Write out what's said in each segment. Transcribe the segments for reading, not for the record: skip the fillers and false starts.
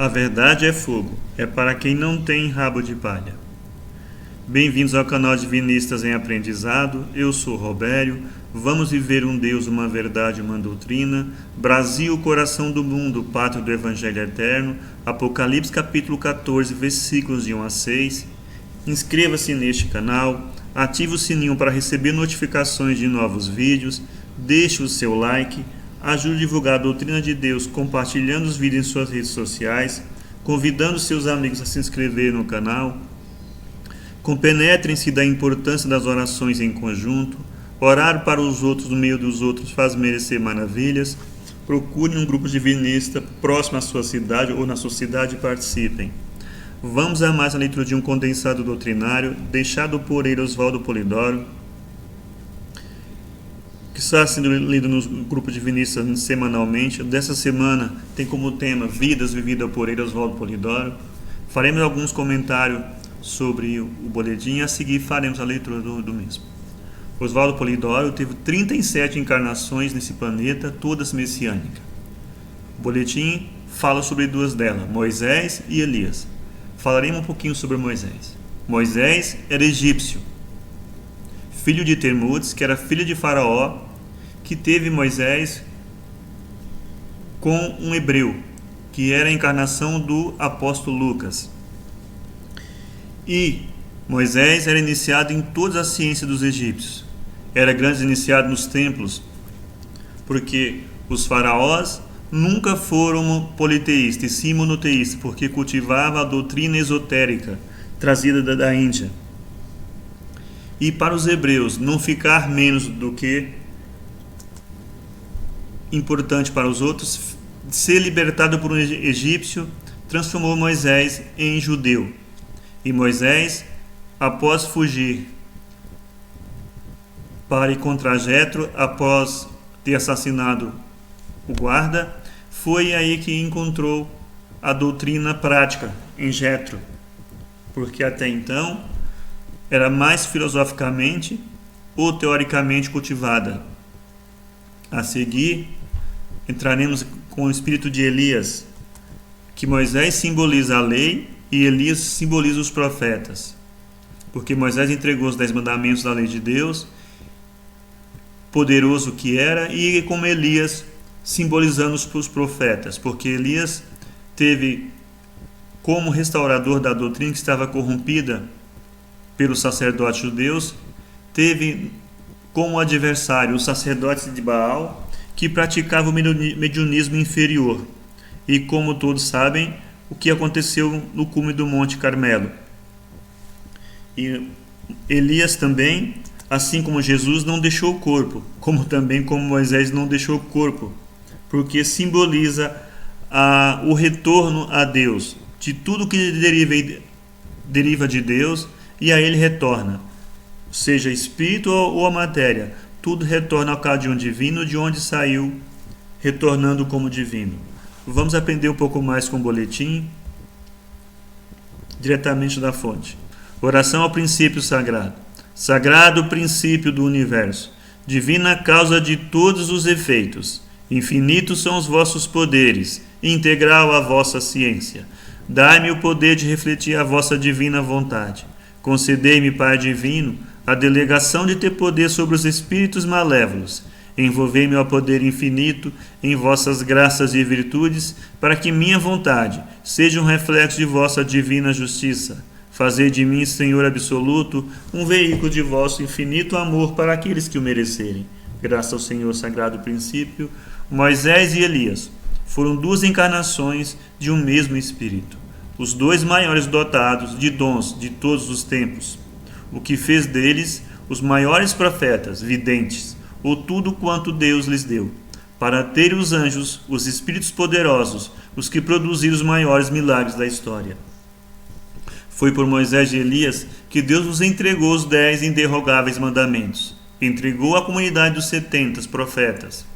A verdade é fogo, é para quem não tem rabo de palha. Bem-vindos ao canal Divinistas em Aprendizado, eu sou Robério. Vamos viver um Deus, uma verdade, uma doutrina. Brasil, coração do mundo, pátria do Evangelho Eterno. Apocalipse capítulo 14, versículos de 1 a 6. Inscreva-se neste canal, ative o sininho para receber notificações de novos vídeos, deixe o seu like, ajude a divulgar a doutrina de Deus compartilhando os vídeos em suas redes sociais, convidando seus amigos a se inscrever no canal. Compenetrem-se da importância das orações em conjunto. Orar para os outros no meio dos outros faz merecer maravilhas. Procure um grupo divinista próximo à sua cidade ou na sua cidade e participem. Vamos a mais a leitura de um condensado doutrinário deixado por Oswaldo Polidoro, que está sendo lido no grupo divinista semanalmente. Dessa semana tem como tema Vidas vividas por Oswaldo Polidoro. Faremos alguns comentários sobre o boletim e a seguir faremos a leitura do mesmo. Oswaldo Polidoro teve 37 encarnações nesse planeta, todas messiânicas. O boletim fala sobre duas delas, Moisés e Elias. Falaremos um pouquinho sobre Moisés. Moisés era egípcio, filho de Termutes, que era filho de Faraó, que teve Moisés com um hebreu, que era a encarnação do apóstolo Lucas. E Moisés era iniciado em todas as ciências dos egípcios. Era grande iniciado nos templos, porque os faraós nunca foram politeístas, e sim monoteístas, porque cultivavam a doutrina esotérica trazida da Índia. E para os hebreus não ficar menos do que importante para os outros, ser libertado por um egípcio transformou Moisés em judeu. E Moisés, após fugir para ir contra Jetro, após ter assassinado o guarda, foi aí que encontrou a doutrina prática em Jetro, porque até então era mais filosoficamente ou teoricamente cultivada. A seguir, entraremos com o espírito de Elias, que Moisés simboliza a lei e Elias simboliza os profetas, porque Moisés entregou os 10 mandamentos da lei de Deus, poderoso que era, e como Elias simbolizando os profetas, porque Elias teve como restaurador da doutrina que estava corrompida pelos sacerdotes judeus, teve como adversário os sacerdotes de Baal, que praticavam o mediunismo inferior. E como todos sabem, o que aconteceu no cume do Monte Carmelo. E Elias também, assim como Jesus, não deixou o corpo, como também como Moisés não deixou o corpo, porque simboliza o retorno a Deus, de tudo que deriva de Deus, e a ele retorna, seja espírito ou a matéria, tudo retorna ao cádion divino, de onde saiu, retornando como divino. Vamos aprender um pouco mais com o boletim, diretamente da fonte. Oração ao princípio sagrado. Sagrado princípio do universo, divina causa de todos os efeitos, infinitos são os vossos poderes, integral a vossa ciência. Dai-me o poder de refletir a vossa divina vontade. Concedei-me, Pai divino, a delegação de ter poder sobre os espíritos malévolos. Envolvei-me ao poder infinito em vossas graças e virtudes, para que minha vontade seja um reflexo de vossa divina justiça. Fazei de mim, Senhor absoluto, um veículo de vosso infinito amor para aqueles que o merecerem. Graças ao Senhor Sagrado Princípio, Moisés e Elias foram duas encarnações de um mesmo Espírito, os dois maiores dotados de dons de todos os tempos, o que fez deles os maiores profetas, videntes, ou tudo quanto Deus lhes deu, para ter os anjos, os espíritos poderosos, os que produziram os maiores milagres da história. Foi por Moisés e Elias que Deus nos entregou os 10 inderrogáveis mandamentos. Entregou à comunidade dos 70 profetas,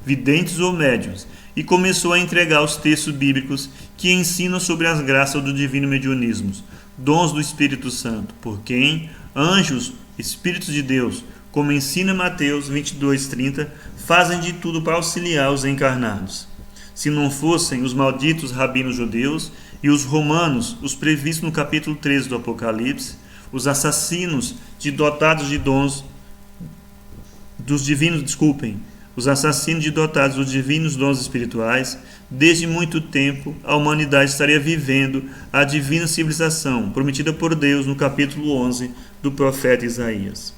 videntes ou médiuns, e começou a entregar os textos bíblicos que ensinam sobre as graças do divino mediunismo, dons do Espírito Santo, por quem anjos, espíritos de Deus, como ensina Mateus 22:30, fazem de tudo para auxiliar os encarnados. se não fossem os malditos rabinos judeus e os romanos, os previstos no capítulo 13 do Apocalipse, os assassinos dotados de dons dos divinos, os assassinos dotados dos divinos dons espirituais. Desde muito tempo, a humanidade estaria vivendo a divina civilização prometida por Deus no capítulo 11 do profeta Isaías.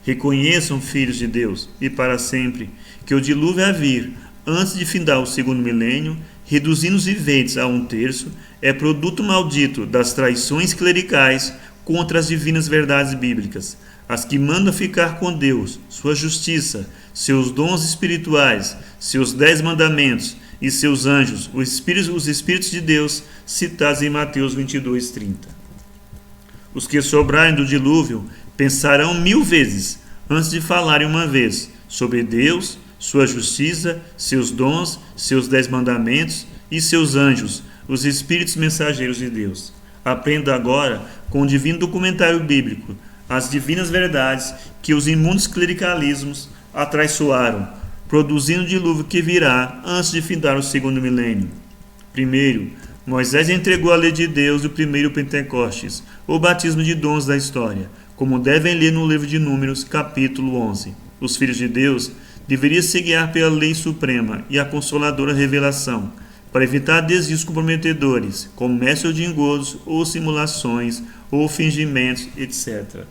Reconheçam, filhos de Deus, e para sempre, que o dilúvio a vir, antes de findar o segundo milênio, reduzindo os viventes a 1/3, é produto maldito das traições clericais contra as divinas verdades bíblicas, as que mandam ficar com Deus, sua justiça, seus dons espirituais, seus 10 mandamentos e seus anjos, os Espíritos de Deus, citados em Mateus 22:30. Os que sobrarem do dilúvio pensarão 1000 vezes antes de falarem uma vez sobre Deus, sua justiça, seus dons, seus 10 mandamentos e seus anjos, os Espíritos mensageiros de Deus. Aprenda agora, com o divino documentário bíblico, as divinas verdades que os imundos clericalismos atraiçoaram, produzindo o dilúvio que virá antes de findar o segundo milênio. Primeiro, Moisés entregou a lei de Deus do primeiro Pentecostes, o batismo de dons da história, como devem ler no livro de Números, capítulo 11. Os filhos de Deus deveriam se guiar pela lei suprema e a consoladora revelação, para evitar desvios comprometedores, como mestre de engodos ou simulações ou fingimentos, etc.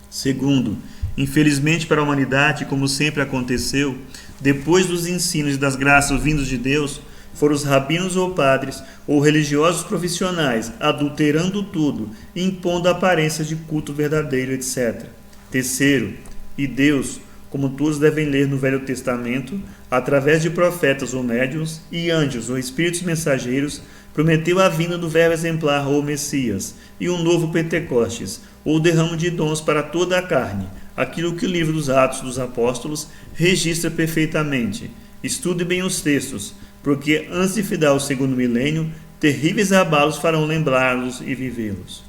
Segundo, infelizmente para a humanidade, como sempre aconteceu, depois dos ensinos e das graças vindos de Deus, foram os rabinos ou padres ou religiosos profissionais adulterando tudo, impondo aparências de culto verdadeiro, etc. Terceiro, e Deus, como todos devem ler no Velho Testamento, através de profetas ou médiuns e anjos ou espíritos mensageiros, prometeu a vinda do verbo exemplar ou Messias e um novo Pentecostes, ou derramo de dons para toda a carne, aquilo que o livro dos Atos dos Apóstolos registra perfeitamente. Estude bem os textos, porque antes de findar o segundo milênio, terríveis abalos farão lembrá-los e vivê-los.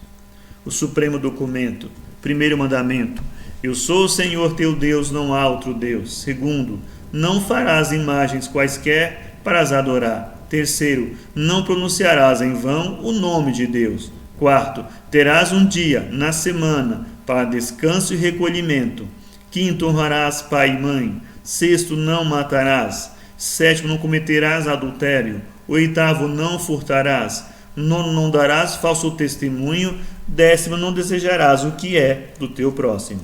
O supremo documento, primeiro mandamento: eu sou o Senhor teu Deus, não há outro Deus. Segundo, não farás imagens quaisquer para as adorar. Terceiro, não pronunciarás em vão o nome de Deus. Quarto, terás um dia na semana para descanso e recolhimento. Quinto, honrarás pai e mãe. Sexto, não matarás. Sétimo, não cometerás adultério. Oitavo, não furtarás. Nono, não darás falso testemunho. Décimo, não desejarás o que é do teu próximo.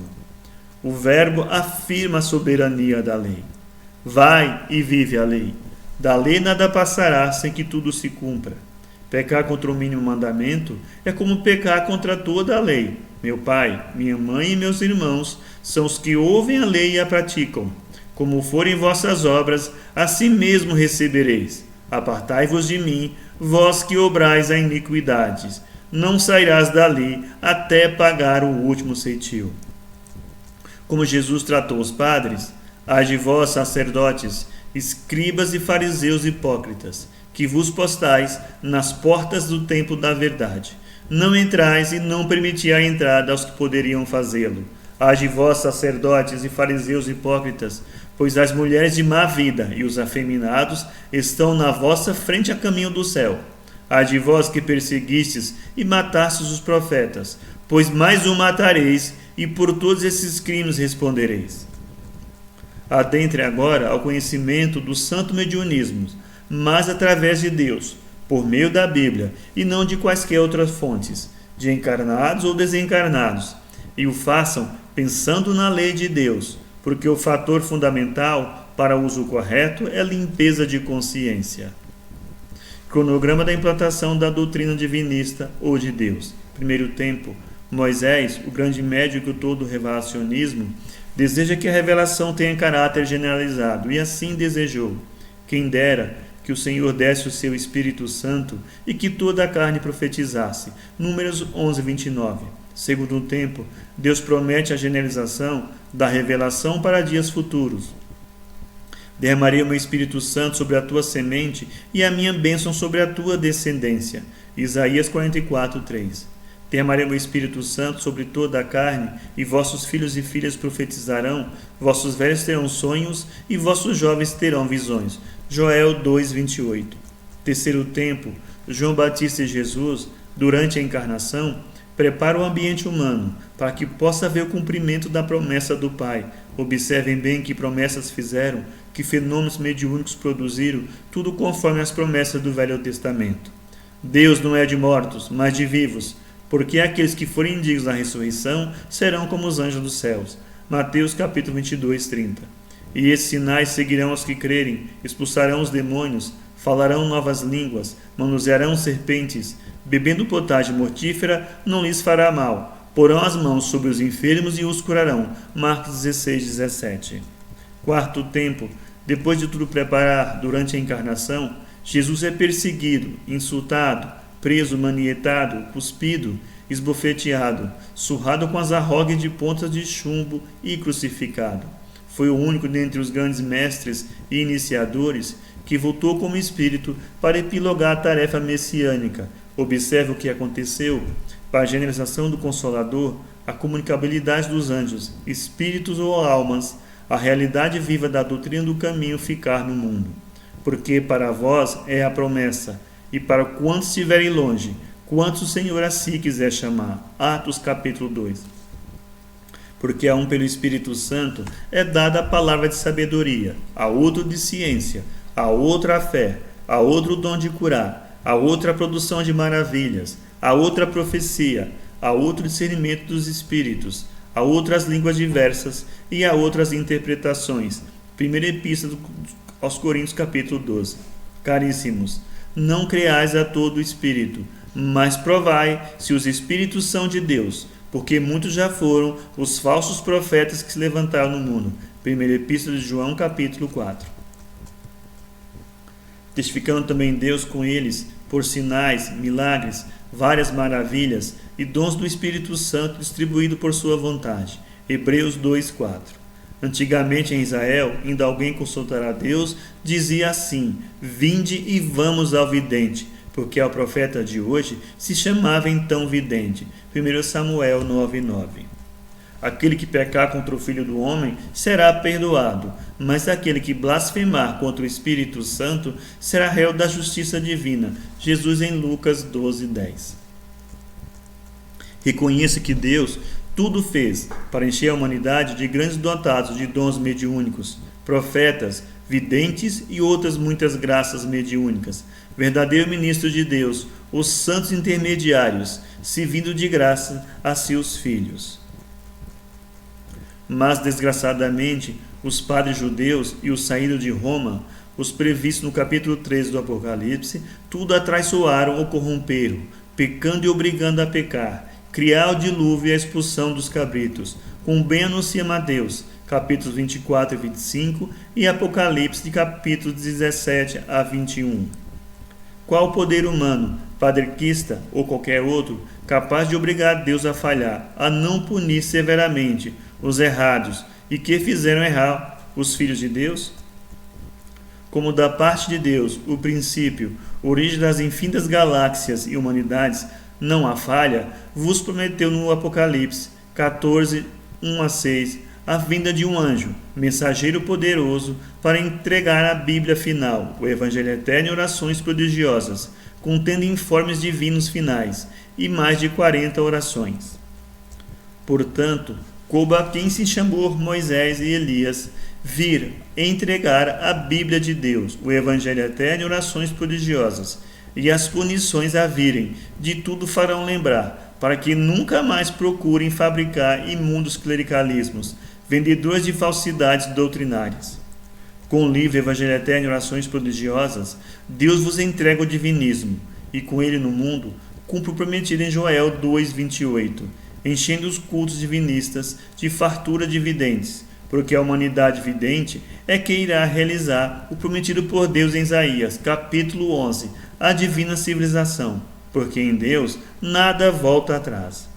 O verbo afirma a soberania da lei. Vai e vive a lei. Da lei nada passará sem que tudo se cumpra. Pecar contra o mínimo mandamento é como pecar contra toda a lei. Meu pai, minha mãe e meus irmãos são os que ouvem a lei e a praticam. Como forem vossas obras, assim mesmo recebereis. Apartai-vos de mim, vós que obrais a iniquidades. Não sairás dali até pagar o último ceitil. Como Jesus tratou os padres, ai de vós, sacerdotes, escribas e fariseus hipócritas, que vos postais nas portas do templo da verdade. Não entrais e não permiti a entrada aos que poderiam fazê-lo. Ai de vós, sacerdotes e fariseus hipócritas, pois as mulheres de má vida e os afeminados estão na vossa frente a caminho do céu. Ai de vós que perseguistes e matastes os profetas, pois mais um matareis, e por todos esses crimes respondereis. Adentre agora ao conhecimento do santo mediunismo, mas através de Deus, por meio da Bíblia, e não de quaisquer outras fontes, de encarnados ou desencarnados, e o façam pensando na lei de Deus, porque o fator fundamental para o uso correto é a limpeza de consciência. Cronograma da implantação da doutrina divinista ou de Deus. Primeiro tempo, Moisés, o grande médico todo revelacionismo, deseja que a revelação tenha caráter generalizado, e assim desejou. Quem dera que o Senhor desse o seu Espírito Santo e que toda a carne profetizasse. Números 11, 29. Segundo tempo, Deus promete a generalização da revelação para dias futuros. Derramarei o meu Espírito Santo sobre a tua semente e a minha bênção sobre a tua descendência. Isaías 44, 3. Derramarei o meu Espírito Santo sobre toda a carne, e vossos filhos e filhas profetizarão, vossos velhos terão sonhos, e vossos jovens terão visões. Joel 2:28. Terceiro tempo, João Batista e Jesus, durante a encarnação, prepara o ambiente humano para que possa haver o cumprimento da promessa do Pai. Observem bem que promessas fizeram, que fenômenos mediúnicos produziram, tudo conforme as promessas do Velho Testamento. Deus não é de mortos, mas de vivos, porque aqueles que forem dignos da ressurreição serão como os anjos dos céus. Mateus capítulo 22:30. E esses sinais seguirão os que crerem, expulsarão os demônios, falarão novas línguas, manusearão serpentes, bebendo potagem mortífera não lhes fará mal, porão as mãos sobre os enfermos e os curarão. Marcos 16:17. Quarto tempo, depois de tudo preparar durante a encarnação, Jesus é perseguido, insultado, preso, manietado, cuspido, esbofeteado, surrado com as arrogas de pontas de chumbo e crucificado. Foi o único dentre os grandes mestres e iniciadores que voltou como espírito para epilogar a tarefa messiânica. Observe o que aconteceu. Para a generalização do Consolador, a comunicabilidade dos anjos, espíritos ou almas, a realidade viva da doutrina do caminho ficar no mundo. Porque para vós é a promessa, e para quantos estiverem longe, quantos o Senhor a si quiser chamar. Atos capítulo 2. Porque a um pelo Espírito Santo é dada a palavra de sabedoria, a outro de ciência, a outra a fé, a outro o dom de curar, a outra a produção de maravilhas, a outra a profecia, a outro o discernimento dos espíritos, a outras línguas diversas e a outras interpretações. Primeira Epístola aos Coríntios capítulo 12. Caríssimos, não creais a todo espírito, mas provai se os espíritos são de Deus, porque muitos já foram os falsos profetas que se levantaram no mundo. Primeira Epístola de João capítulo 4. Testificando também Deus com eles, por sinais, milagres, várias maravilhas e dons do Espírito Santo distribuído por sua vontade. Hebreus 2:4. Antigamente em Israel, indo alguém consultar a Deus, dizia assim: vinde e vamos ao vidente, porque ao profeta de hoje se chamava então vidente. 1 Samuel 9:9. Aquele que pecar contra o Filho do Homem será perdoado, mas aquele que blasfemar contra o Espírito Santo será réu da justiça divina. Jesus em Lucas 12:10. Reconheça que Deus tudo fez para encher a humanidade de grandes dotados de dons mediúnicos, profetas, videntes e outras muitas graças mediúnicas, verdadeiro ministro de Deus, os santos intermediários, servindo de graça a seus filhos. Mas, desgraçadamente, os padres judeus e os saídos de Roma, os previstos no capítulo 13 do Apocalipse, tudo atraiçoaram ou corromperam, pecando e obrigando a pecar, criar o dilúvio e a expulsão dos cabritos, como bem anuncia Mateus, capítulos 24 e 25, e Apocalipse, de capítulos 17 a 21. Qual o poder humano, padrequista ou qualquer outro, capaz de obrigar Deus a falhar, a não punir severamente os errados e que fizeram errar os filhos de Deus? Como da parte de Deus, o princípio, origem das infinitas galáxias e humanidades, não há falha, vos prometeu no Apocalipse 14, 1 a 6, a vinda de um anjo, mensageiro poderoso, para entregar a Bíblia final, o Evangelho eterno e orações prodigiosas, contendo informes divinos finais, e mais de 40 orações. Portanto, coube a quem se chamou Moisés e Elias vir entregar a Bíblia de Deus, o Evangelho eterno e orações prodigiosas, e as punições a virem, de tudo farão lembrar, para que nunca mais procurem fabricar imundos clericalismos, vendedores de falsidades doutrinárias. Com o livro Evangelho eterno e orações prodigiosas, Deus vos entrega o divinismo, e com ele no mundo, cumpre o prometido em Joel 2:28, enchendo os cultos divinistas de fartura de videntes, porque a humanidade vidente é que irá realizar o prometido por Deus em Isaías, capítulo 11, a divina civilização, porque em Deus nada volta atrás.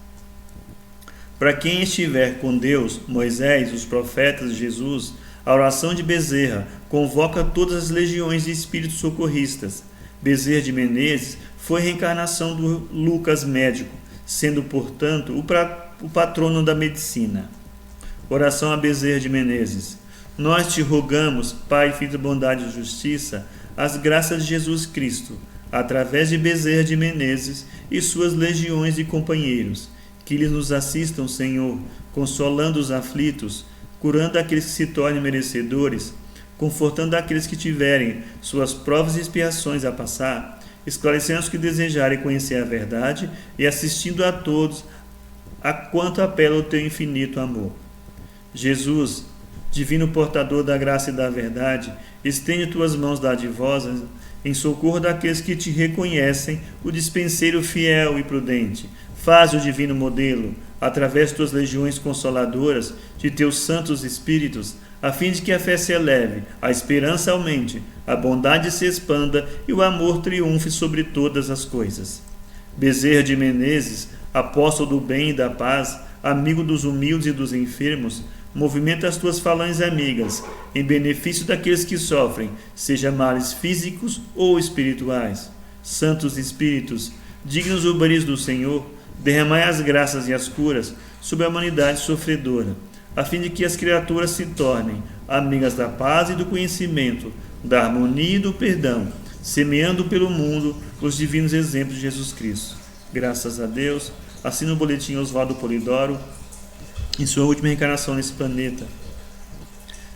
Para quem estiver com Deus, Moisés, os profetas, Jesus, a oração de Bezerra convoca todas as legiões de espíritos socorristas. Bezerra de Menezes foi reencarnação do Lucas médico, sendo, portanto, o patrono da medicina. Oração a Bezerra de Menezes. Nós te rogamos, Pai, Filho de bondade e justiça, as graças de Jesus Cristo, através de Bezerra de Menezes e suas legiões de companheiros, que lhes nos assistam, Senhor, consolando os aflitos, curando aqueles que se tornem merecedores, confortando aqueles que tiverem suas provas e expiações a passar, esclarecendo os que desejarem conhecer a verdade e assistindo a todos a quanto apela o teu infinito amor. Jesus, divino portador da graça e da verdade, estende tuas mãos dadivosas em socorro daqueles que te reconhecem o dispenseiro fiel e prudente. Faz o divino modelo, através de tuas legiões consoladoras, de teus santos espíritos, a fim de que a fé se eleve, a esperança aumente, a bondade se expanda e o amor triunfe sobre todas as coisas. Bezerra de Menezes, apóstolo do bem e da paz, amigo dos humildes e dos enfermos, movimenta as tuas falanges amigas, em benefício daqueles que sofrem, seja males físicos ou espirituais. Santos Espíritos, dignos uberis do Senhor, derramai as graças e as curas sobre a humanidade sofredora, a fim de que as criaturas se tornem amigas da paz e do conhecimento, da harmonia e do perdão, semeando pelo mundo os divinos exemplos de Jesus Cristo. Graças a Deus. Assina o boletim Oswaldo Polidoro, em sua última reencarnação nesse planeta.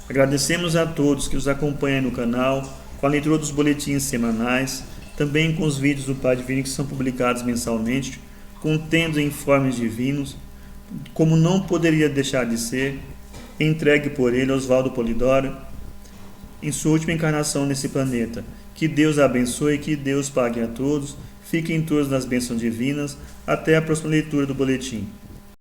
Agradecemos a todos que nos acompanham no canal, com a leitura dos boletins semanais, também com os vídeos do Pai Divino que são publicados mensalmente, contendo informes divinos, como não poderia deixar de ser, entregue por ele, Oswaldo Polidoro, em sua última encarnação nesse planeta. Que Deus abençoe e que Deus pague a todos. Fiquem todos nas bênçãos divinas. Até a próxima leitura do boletim.